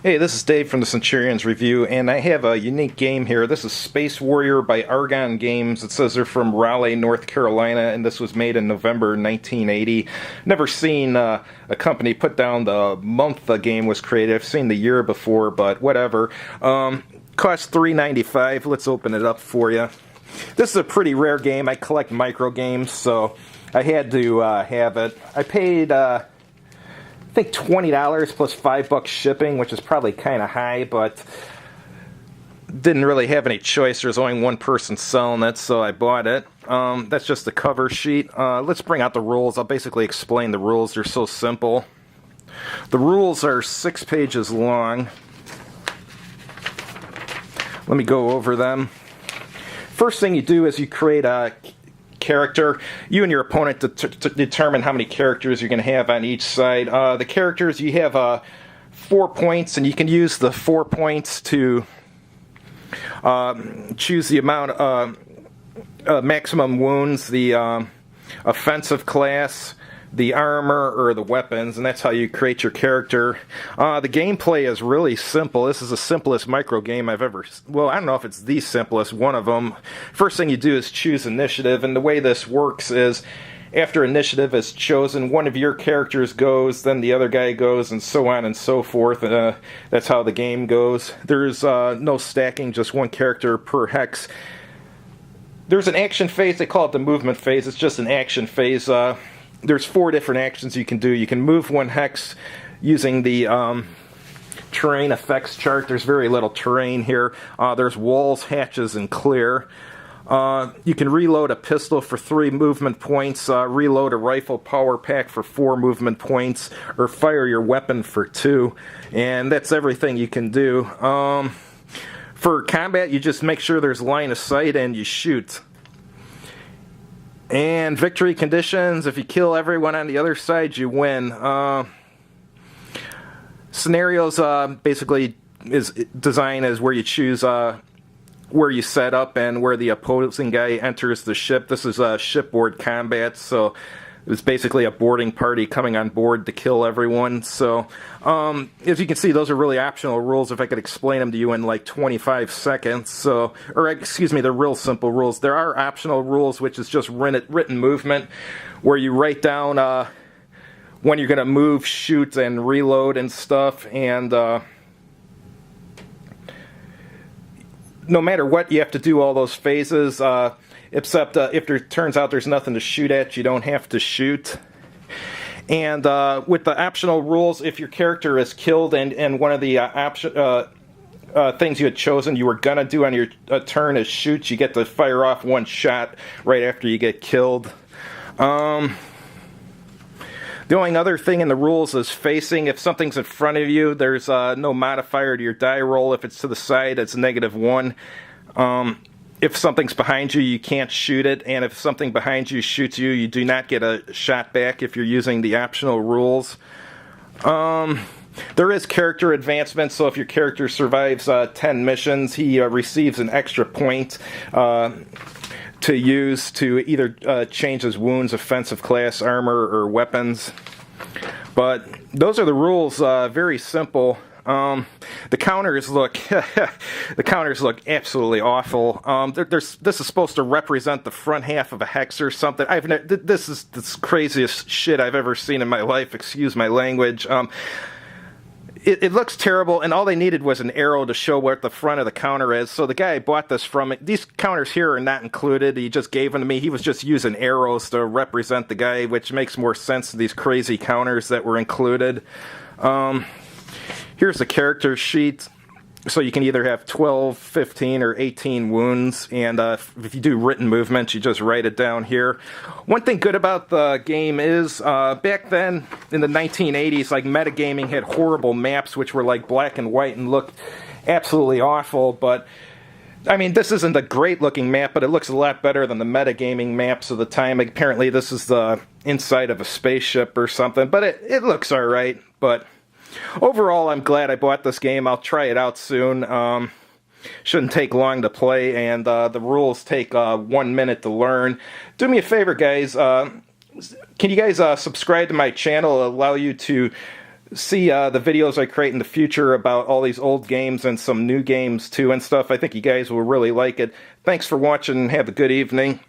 Hey, this is Dave from the Centurions Review, and I have a unique game here. This is Space Warrior by Argon Games. It says they're from Raleigh, North Carolina, and this was made in November 1980. Never seen a company put down the month the game was created. I've seen the year before, but whatever. Cost $3.95. Let's open it up for you. This is a pretty rare game. I collect micro games, so I had to have it. I paid... I think $20 plus $5 shipping, which is probably kind of high, but didn't really have any choice. There's only one person selling it, so I bought it. That's just the cover sheet. Let's bring out the rules. I'll basically explain the rules. They're so simple. The rules are 6 pages long. Let me go over them. First thing you do is you create a character. You and your opponent determine how many characters you're going to have on each side. The characters, you have 4 points, and you can use the 4 points to choose the amount maximum wounds, the offensive class, the armor, or the weapons, and that's how you create your character. The gameplay is really simple. This is the simplest micro game I've ever... Well, I don't know if it's the simplest, one of them. First thing you do is choose initiative, and the way this works is after initiative is chosen, one of your characters goes, then the other guy goes, and so on and so forth. That's how the game goes. There's no stacking, just one character per hex. There's an action phase. They call it the movement phase. It's just an action phase. There's 4 different actions you can do. You can move 1 hex using the terrain effects chart. There's very little terrain here. There's walls, hatches, and clear. You can reload a pistol for 3 movement points, reload a rifle power pack for 4 movement points, or fire your weapon for 2. And that's everything you can do. For combat, you just make sure there's line of sight and you shoot. And victory conditions, if you kill everyone on the other side, you win. Scenarios basically is designed as where you choose where you set up and where the opposing guy enters the ship. This is shipboard combat, so it's basically a boarding party coming on board to kill everyone. So, as you can see, those are really optional rules. If I could explain them to you in like 25 seconds. So, or excuse me, they're real simple rules. There are optional rules, which is just written movement, where you write down when you're going to move, shoot, and reload and stuff. And no matter what, you have to do all those phases. Except if it turns out there's nothing to shoot at, you don't have to shoot. And with the optional rules, if your character is killed and one of the things you had chosen you were going to do on your turn is shoot, you get to fire off 1 shot right after you get killed. The only other thing in the rules is facing. If something's in front of you, there's no modifier to your die roll. If it's to the side, it's -1. If something's behind you, you can't shoot it, and if something behind you shoots you, you do not get a shot back if you're using the optional rules. There is character advancement, so if your character survives 10 missions, he receives an extra point to use to either change his wounds, offensive class, armor, or weapons. But those are the rules, very simple. The counters look absolutely awful. This is supposed to represent the front half of a hex or something. This is the craziest shit I've ever seen in my life. Excuse my language. It looks terrible, and all they needed was an arrow to show what the front of the counter is. So the guy I bought this from, these counters here are not included. He just gave them to me. He was just using arrows to represent the guy, which makes more sense than these crazy counters that were included. Here's the character sheet. So you can either have 12, 15, or 18 wounds, and if you do written movements, you just write it down here. One thing good about the game is, back then, in the 1980s, like metagaming had horrible maps, which were like black and white and looked absolutely awful, but I mean, this isn't a great-looking map, but it looks a lot better than the metagaming maps of the time. Apparently, this is the inside of a spaceship or something, but it looks alright, but... Overall, I'm glad I bought this game. I'll try it out soon. Shouldn't take long to play, and the rules take 1 minute to learn. Do me a favor, guys. Can you guys subscribe to my channel? It'll allow you to see the videos I create in the future about all these old games and some new games too and stuff. I think you guys will really like it. Thanks for watching. Have a good evening.